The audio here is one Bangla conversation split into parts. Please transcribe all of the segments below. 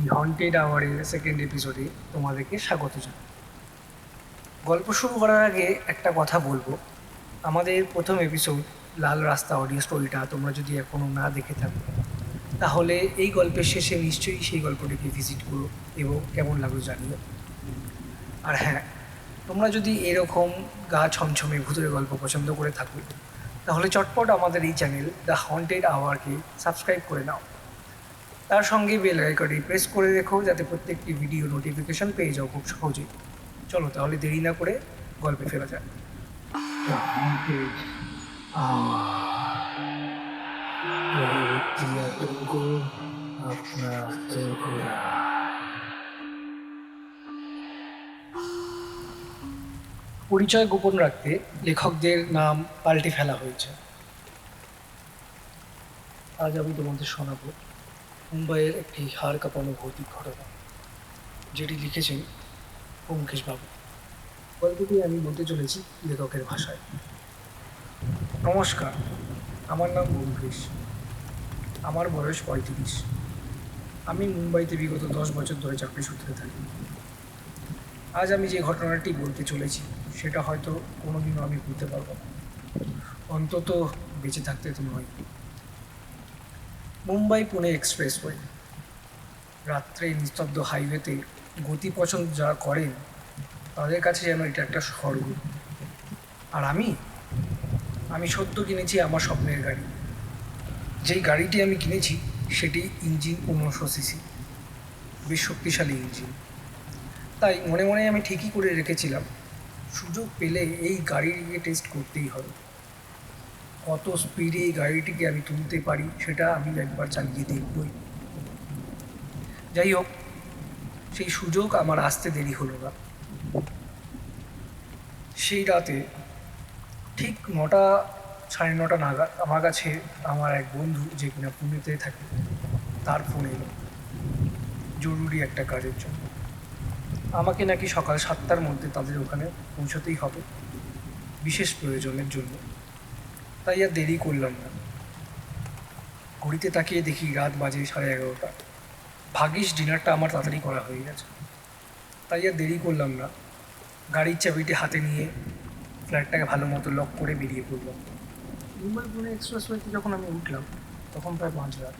দি হন্টেড আওয়ারের সেকেন্ড এপিসোডে তোমাদেরকে স্বাগত জানাই। গল্প শুরু করার আগে একটা কথা বলবো। আমাদের প্রথম এপিসোড লাল রাস্তা অডিও স্টোরিটা তোমরা যদি এখনও না দেখে থাকো, তাহলে এই গল্পের শেষে নিশ্চয়ই সেই গল্পটিকে ভিজিট করো এবং কেমন লাগলো জানিও। আর হ্যাঁ, তোমরা যদি এরকম গা ছমছমে ভূতের গল্প পছন্দ করে থাকো, তাহলে চটপট আমাদের এই চ্যানেল দ্য হন্টেড আওয়ারকে সাবস্ক্রাইব করে নাও। তার সঙ্গে বেল আইকনটি প্রেস করে রেখো, যাতে প্রত্যেকটি ভিডিও নোটিফিকেশন পেয়ে যাও খুব সহজেই। চলো তাহলে দেরি না করে গল্পে ফেরা যাক। The Haunted Hour। আপনার পরিচয় গোপন রাখতে লেখকদের নাম পাল্টে ফেলা হয়েছে। আজ আমি তোমাদের শোনাবো মুম্বাইয়ের একটি হাড় কাঁপানো ভৌতিক ঘটনা, যেটি লিখেছেন ব্যোমকেশ বাবু। গল্পটি আমি বলতে চলেছি লেখকের ভাষায়। নমস্কার, আমার নাম ব্যোমকেশ। আমার বয়স 35। আমি মুম্বাইতে বিগত 10 বছর ধরে চাকরি সূত্রে থাকি। আজ আমি যে ঘটনাটি বলতে চলেছি সেটা হয়তো কোনোদিনও আমি ভুলতে পারবো না, অন্তত বেঁচে থাকতে তো নয়। মুম্বাই পুনে এক্সপ্রেসওয়ে, রাত্রে নিস্তব্ধ হাইওয়েতে গতি পছন্দ যারা করেন তাদের কাছে যেন এটা একটা স্বর্গ। আর আমি সদ্য কিনেছি আমার স্বপ্নের গাড়ি। যেই গাড়িটি আমি কিনেছি সেটি ইঞ্জিন 1500 সিসি, বেশ শক্তিশালী ইঞ্জিন। তাই মনে মনে আমি ঠিকই করে রেখেছিলাম, সুযোগ পেলে এই গাড়িটিকে টেস্ট করতেই হবে। কত স্পিডে এই গাড়িটিকে আমি তুলতে পারি সেটা আমি একবার চালিয়ে দেখবই। যাই হোক, সেই সুযোগ আমার আসতে দেরি হলো না। সেই রাতে ঠিক 9টা, 9:30 নাগাদ আমার কাছে আমার এক বন্ধু, যে কিনা পুনেতে থাকে, তার ফোন এলো জরুরি একটা কাজের জন্য। আমাকে নাকি সকাল 7টার মধ্যে তাদের ওখানে পৌঁছতেই হবে বিশেষ প্রয়োজনের জন্য। তাই আর দেরি করলাম না। ঘড়িতে তাকিয়ে দেখি রাত বাজে 11:30। ভাগ্যিস ডিনারটা আমার তাড়াতাড়ি করা হয়ে গেছে। তাই আর দেরি করলাম না, গাড়ির চাবিটি হাতে নিয়ে ফ্ল্যাটটাকে ভালো মতো লক করে বেরিয়ে পড়লাম। মুম্বাই পুনে এক্সপ্রেসওয়েতে যখন আমি উঠলাম তখন প্রায় 5 রাত।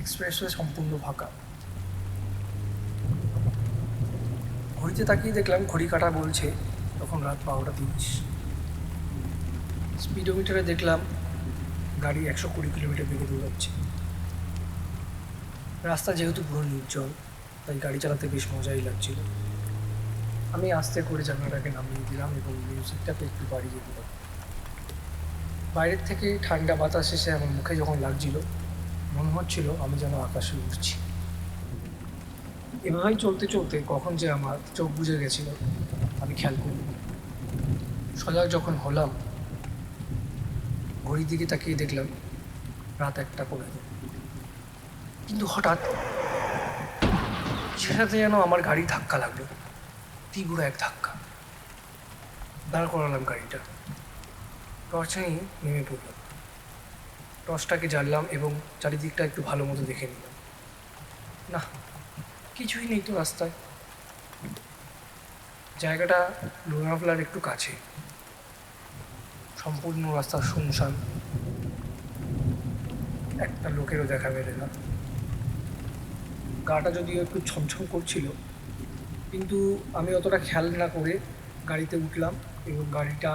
এক্সপ্রেসওয়ে সম্পূর্ণ ফাঁকা। ঘড়িতে তাকিয়ে দেখলাম ঘড়ি কাঁটা বলছে তখন রাত 12টা 30। স্পিডোমিটারে দেখলাম গাড়ি 120 কিলোমিটার বেগে দৌড়াচ্ছে। রাস্তা যেহেতু পুরো নির্জন, তাই গাড়ি চালাতে বেশ মজাই লাগছিল। আমি আস্তে করে জানালাটাকে নামিয়ে দিলাম এবং মিউজিকটাকে একটু বাড়িয়ে দিলাম। বাইরের থেকে ঠান্ডা বাতাস এসে আমার মুখে যখন লাগছিল, মনে হচ্ছিল আমি যেন আকাশে উঠছি। এভাবেই চলতে চলতে কখন যে আমার চোখ বুজে গেছিল আমি খেয়াল করিনি। সজাগ যখন হলাম, ঘড়ির দিকে তাকিয়ে দেখলাম রাত 1:15। কিন্তু হঠাৎ সেটাতে যেন আমার গাড়ি ধাক্কা লাগলো, তীব্র এক ধাক্কা। দাঁড় করালাম গাড়িটা, টর্চ নিয়ে নেমে পড়লাম। টর্চটাকে জ্বাললাম এবং চারিদিকটা একটু ভালো মতো দেখে নিলাম। না, কিছুই নেই তো রাস্তায়। জায়গাটা লোনাভলার একটু কাছে। সম্পূর্ণ রাস্তা শুনশান, একটা লোকেরও দেখা মেলে না। গাটা যদিও একটু ছমছম করছিল, কিন্তু আমি অতটা খেয়াল না করে গাড়িতে উঠলাম এবং গাড়িটা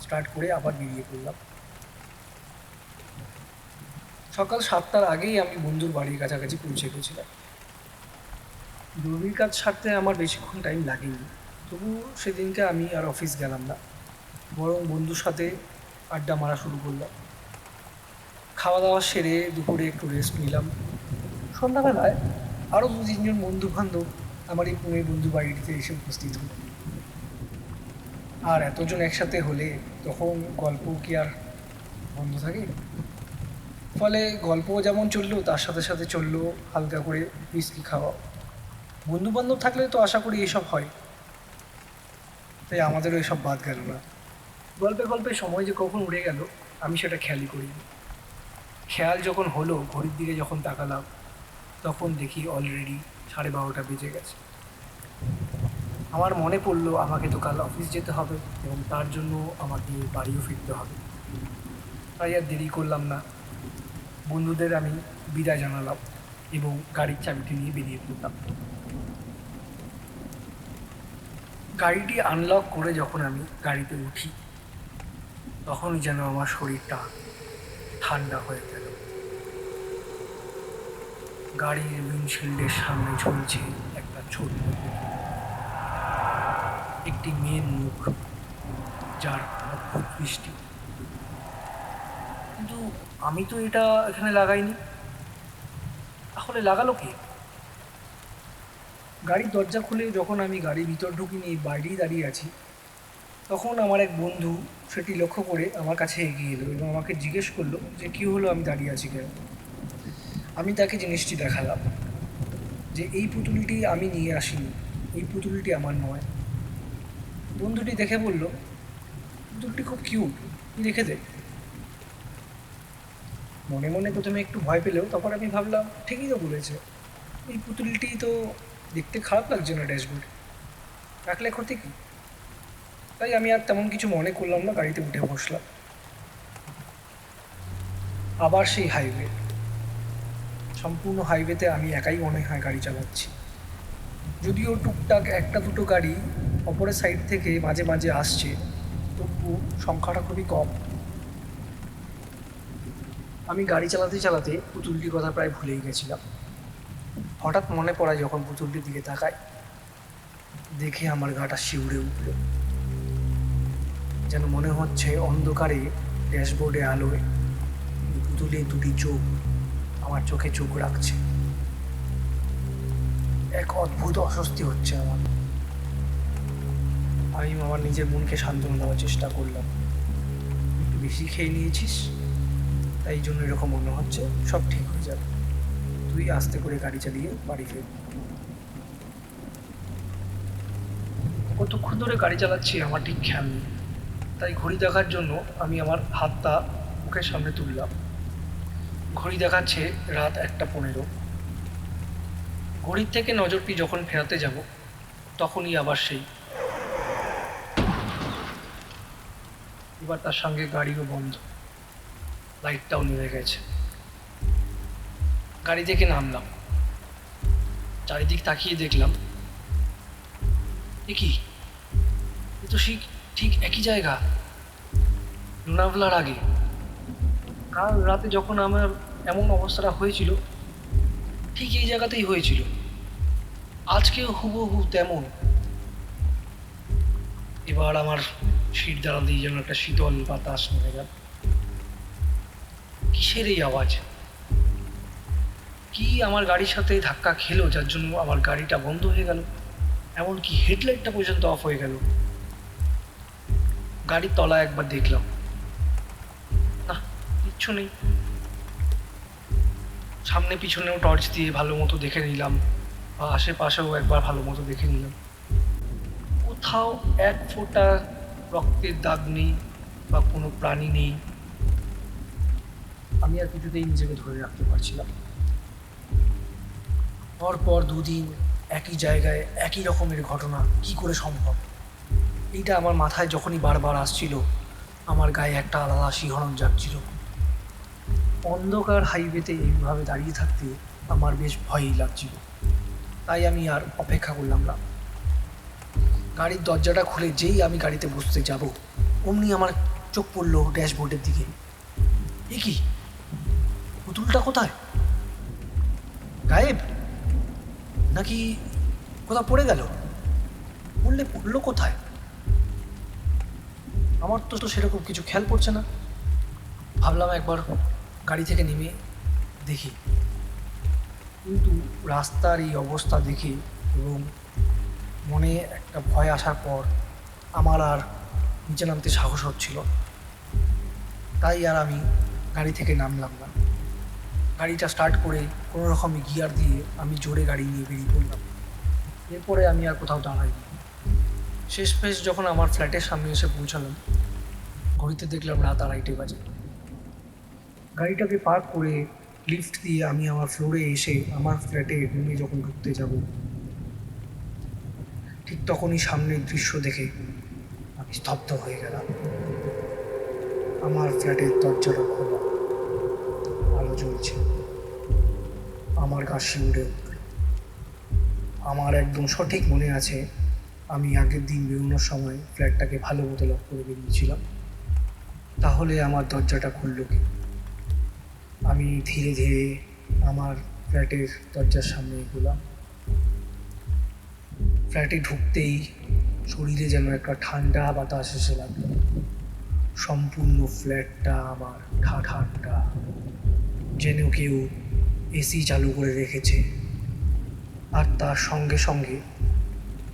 স্টার্ট করে আবার বেরিয়ে পড়লাম। সকাল 7টার আগেই আমি বন্ধুর বাড়ির কাছাকাছি পৌঁছে গেছিলাম। জরুরি কাজ সারতে আমার বেশিক্ষণ টাইম লাগেনি, তবু সেদিনকে আমি আর অফিস গেলাম না, বরং বন্ধুর সাথে আড্ডা মারা শুরু করলাম। খাওয়া দাওয়া সেরে দুপুরে একটু রেস্ট নিলাম। সন্ধ্যাবেলায় আরও 2-3 জন বন্ধু বান্ধব আমার এই পুনের বন্ধু বাড়িটিতে এসে উপস্থিত হলো। আর এতজন একসাথে হলে তখন গল্প কি আর বন্ধ থাকে? ফলে গল্প যেমন চললো, তার সাথে সাথে চললো হালকা করে হুইস্কি খাওয়া। বন্ধু বান্ধব থাকলে তো আশা করি এসব হয়, তাই আমাদেরও এসব বাদ গেল না। গল্পে গল্পে সময় যে কখন উড়ে গেল আমি সেটা খেয়ালই করিনি। খেয়াল যখন হলো, ঘড়ির দিকে যখন তাকালাম, তখন দেখি অলরেডি 12:30 বেজে গেছে। আমার মনে পড়লো আমাকে তো কাল অফিস যেতে হবে এবং তার জন্য আমাকে বাড়িও ফিরতে হবে। তাই আর দেরি করলাম না, বন্ধুদের আমি বিদায় জানালাম এবং গাড়ির চাবিটি নিয়ে বেরিয়ে পড়লাম। গাড়িটি আনলক করে যখন আমি গাড়িতে উঠি তখনই যেন আমার শরীরটা ঠান্ডা হয়ে গেল। গাড়ির উইন্ডশিল্ডের সামনে ঝুলছে একটা ছোট্ট একটি মেয়ের মুখ, যার অদ্ভুত দৃষ্টি। কিন্তু আমি তো এটা এখানে লাগাইনি, তাহলে লাগালো কে? গাড়ির দরজা খুলে যখন আমি গাড়ির ভিতর ঢুকিনি, বাইরেই দাঁড়িয়ে আছি, তখন আমার এক বন্ধু সেটি লক্ষ্য করে আমার কাছে এগিয়ে এলো এবং আমাকে জিজ্ঞেস করলো যে কী হলো, আমি দাঁড়িয়ে আছি কেন। আমি তাকে জিনিসটি দেখালাম যে এই পুতুলটি আমি নিয়ে আসিনি, এই পুতুলটি আমার নয়। বন্ধুটি দেখে বলল, পুতুলটি খুব কিউট, তুই রেখে দে। মনে মনে প্রথমে একটু ভয় পেলেও তারপর আমি ভাবলাম ঠিকই তো বলেছে, এই পুতুলটি তো দেখতে খারাপ লাগছে না ড্যাশবোর্ডে, রাখলে ক্ষতি কী। তাই আমি আর তেমন কিছু মনে করলাম না, গাড়িতে উঠে বসলাম। আবার সেই হাইওয়ে, সম্পূর্ণ হাইওয়েতে আমি একাই মনে হয় গাড়ি চালাচ্ছি। যদিও টুকটাক একটা দুটো গাড়ি অপরের সাইড থেকে মাঝে মাঝে আসছে, তবু সংখ্যাটা খুবই কম। আমি গাড়ি চালাতে চালাতে পুতুলটির কথা প্রায় ভুলেই গেছিলাম। হঠাৎ মনে পড়ায় যখন পুতুলটির দিকে তাকাই, দেখে আমার গাটা শিউরে উঠল। যেন মনে হচ্ছে অন্ধকারে ড্যাশবোর্ডে আলোয় পুতুলের দুটি চোখ আমার চোখে চোখ রাখছে। এক অদ্ভুত অস্বস্তি হচ্ছে আমার। আমি আমার নিজের মনকে সান্ত্বনা দেওয়ার চেষ্টা করলাম, একটু বেশি খেয়ে নিয়েছিস, তাই জন্য এরকম মনে হচ্ছে, সব ঠিক হয়ে যাবে, তুই আস্তে করে গাড়ি চালিয়ে বাড়ি ফের। কতক্ষণ ধরে গাড়ি চালাচ্ছি আমার ঠিক খেয়াল নেই, তাই ঘড়ি দেখার জন্য আমি আমার হাতটা মুখের সামনে তুললাম। ঘড়ি দেখাচ্ছে রাত 1:15। ঘড়ির থেকে নজরটি যখন ফেরাতে যাব তখনই আবার সেই, এবার তার সঙ্গে গাড়িও বন্ধ, লাইটটাও নিভে গেছে। গাড়ি থেকে নামলাম, চারিদিক তাকিয়ে দেখলাম, এ কি, এ তো ঠিক একই জায়গা, লোনাভলার আগে। কাল রাতে যখন আমার এমন অবস্থাটা হয়েছিল ঠিক এই জায়গাতেই হয়েছিল, আজকেও হুবহু তেমন। এবার আমার সিট দ্বারা দিয়ে যেন একটা শীতল বাতাস নেমে গেল। কিসের এই আওয়াজ? কি আমার গাড়ির সাথে ধাক্কা খেলো যার জন্য আমার গাড়িটা বন্ধ হয়ে গেল, এমনকি হেডলাইটটা পর্যন্ত অফ হয়ে গেল। গাড়ির তলায় একবার দেখলাম, না কিচ্ছু নেই। সামনে পিছনেও টর্চ দিয়ে ভালো মতো দেখে নিলাম, বা আশেপাশেও একবার ভালো মতো দেখে নিলাম, কোথাও এক ফোঁটা রক্তের দাগ নেই বা কোনো প্রাণী নেই। আমি আর কিছুতেই নিজেকে ধরে রাখতে পারছিলাম। পরপর 2 দিন একই জায়গায় একই রকমের ঘটনা কি করে সম্ভব? এইটা আমার মাথায় যখনই বারবার আসছিল, আমার গায়ে একটা আলাদা শিহরণ জাগছিল। অন্ধকার হাইওয়েতে এইভাবে দাঁড়িয়ে থাকতে আমার বেশ ভয়ই লাগছিল। তাই আমি আর অপেক্ষা করলাম না। গাড়ির দরজাটা খুলে যেই আমি গাড়িতে বসতে যাব, অমনি আমার চোখ পড়লো ড্যাশবোর্ডের দিকে। এ কি, পুতুলটা কোথায়? গায়েব? নাকি কোথাও পড়ে গেল? পড়লো কোথায়? আমার তো সেরকম কিছু খেয়াল পড়ছে না। ভাবলাম একবার গাড়ি থেকে নেমে দেখি, কিন্তু রাস্তার এই অবস্থা দেখে এবং মনে একটা ভয় আসার পর আমার আর নিচে নামতে সাহস হচ্ছিল। তাই আর আমি গাড়ি থেকে নামলাম না। গাড়িটা স্টার্ট করে কোনো রকমে গিয়ার দিয়ে আমি জোরে গাড়ি নিয়ে বেরিয়ে পড়লাম। এরপরে আমি আর কোথাও দাঁড়াইনি। শেষমেশ যখন আমার ফ্ল্যাটের সামনে এসে পৌঁছালাম, ঘড়িতে দেখলাম রাত 2:30 বাজে। গাড়িটাকে পার্ক করে লিফট দিয়ে আমি আমার ফ্লোরে এসে আমার ফ্ল্যাটের রুমে যখন ঢুকতে যাব, ঠিক তখনই সামনের দৃশ্য দেখে আমি স্তব্ধ হয়ে গেলাম। আমার ফ্ল্যাটের দরজাটা খোলা, আলো জ্বলছে, আমার গা শিউরে উঠল। আমার একদম সঠিক মনে আছে, আমি আগের দিন বেরোনোর সময় ফ্ল্যাটটাকে ভালো মতো লক করে বেরিয়েছিলাম। তাহলে আমার দরজাটা খুলল কি? আমি ধীরে ধীরে আমার ফ্ল্যাটের দরজার সামনে এগোলাম। ফ্ল্যাটে ঢুকতেই শরীরে যেন একটা ঠান্ডা বাতাস এসে লাগলো। সম্পূর্ণ ফ্ল্যাটটা আমার ঠান্ডা, যেন কেউ এসি চালু করে রেখেছে। আর তার সঙ্গে সঙ্গে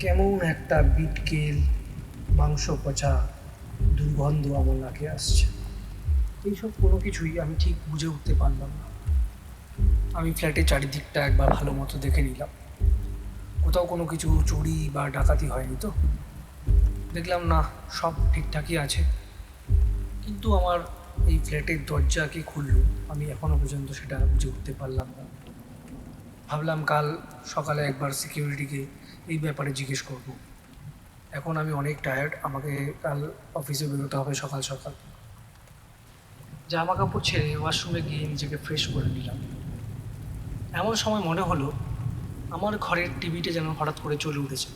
কেমন একটা বিটকেল মাংস পচা দুর্গন্ধ আমার নাকে আসছে। এইসব কোনো কিছুই আমি ঠিক বুঝে উঠতে পারলাম না। আমি ফ্ল্যাটের চারিদিকটা একবার ভালো মতো দেখে নিলাম, কোথাও কোনো কিছু চুরি বা ডাকাতি হয়নি তো। দেখলাম না, সব ঠিকঠাকই আছে। কিন্তু আমার এই ফ্ল্যাটের দরজা কে খুললো, আমি এখনও পর্যন্ত সেটা বুঝে উঠতে পারলাম না। ভাবলাম কাল সকালে একবার সিকিউরিটিকে এই ব্যাপারে জিজ্ঞেস করব। এখন আমি অনেক টায়ার্ড, আমাকে কাল অফিসে বেরোতে হবে সকাল সকাল। জামা কাপড় ছেড়ে ওয়াশরুমে গিয়ে নিজেকে ফ্রেশ করে নিলাম। এমন সময় মনে হলো আমার ঘরের টিভিটা যেন হঠাৎ করে চলে উঠেছে।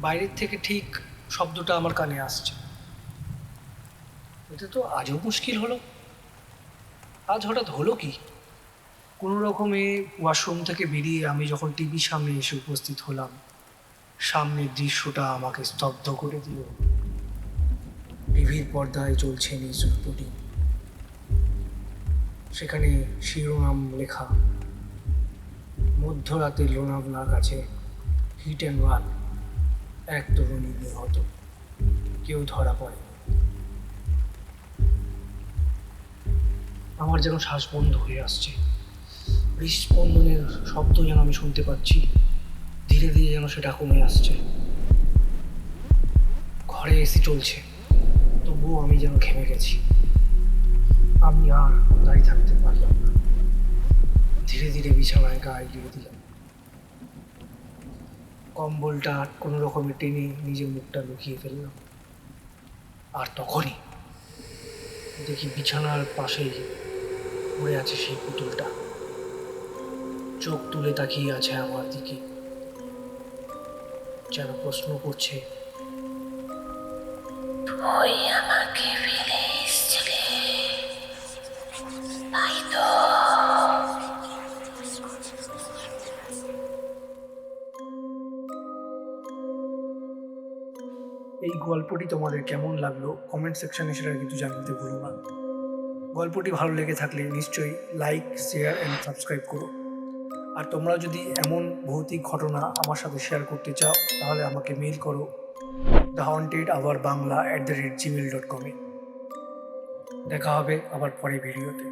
বাইরের থেকে ঠিক শব্দটা আমার কানে আসছে। এটা তো আজও মুশকিল হলো, আজ হঠাৎ হলো কি? কোনো রকমে ওয়াশরুম থেকে বেরিয়ে আমি যখন টিভির সামনে এসে উপস্থিত হলাম, সামনের দৃশ্যটা আমাকে স্তব্ধ করে দিল। টিভির পর্দায় চলছে নিউজ রিপোর্টিং। সেখানে শিরোনাম লেখা, মধ্যরাতে লোনাভলার কাছে হিট অ্যান্ড রান, এক তরুণী নিহত, কেউ ধরা পড়েনি। আমার যেন শ্বাস বন্ধ হয়ে আসছে, হৃৎস্পন্দনের শব্দ যেন আমি শুনতে পাচ্ছি, ধীরে ধীরে যেন সেটা কমে আসছে। ঘরে এসি চলছে, তবুও আমি যেন ঘেমে গেছি। আমি আর দাঁড়িয়ে থাকতে পারলাম না, ধীরে ধীরে বিছানায় গায়ে গিয়ে দিলাম। কম্বলটা কোনো রকমে টেনে নিজের মুখটা লুকিয়ে ফেললাম। আর তখনই দেখি বিছানার পাশেই পড়ে আছে সেই পুতুলটা, চোখ তুলে তাকিয়ে আছে আমার দিকে, যেন প্রশ্ন করছে, তুই আমাকে ফেলে এসেছিলে, তাই তো? এই গল্পটি তোমাদের কেমন লাগলো কমেন্ট সেকশনে সেটা কিন্তু জানাতে ভুলো না। গল্পটি ভালো লেগে থাকলে নিশ্চয়ই লাইক, শেয়ার অ্যান্ড সাবস্ক্রাইব করো। আর তোমরা যদি এমন ভৌতিক ঘটনা আমার সাথে শেয়ার করতে চাও, তাহলে আমাকে মেইল করো thehauntedhourbangla@gmail.com-এ। দেখা হবে আবার পরে ভিডিওতে।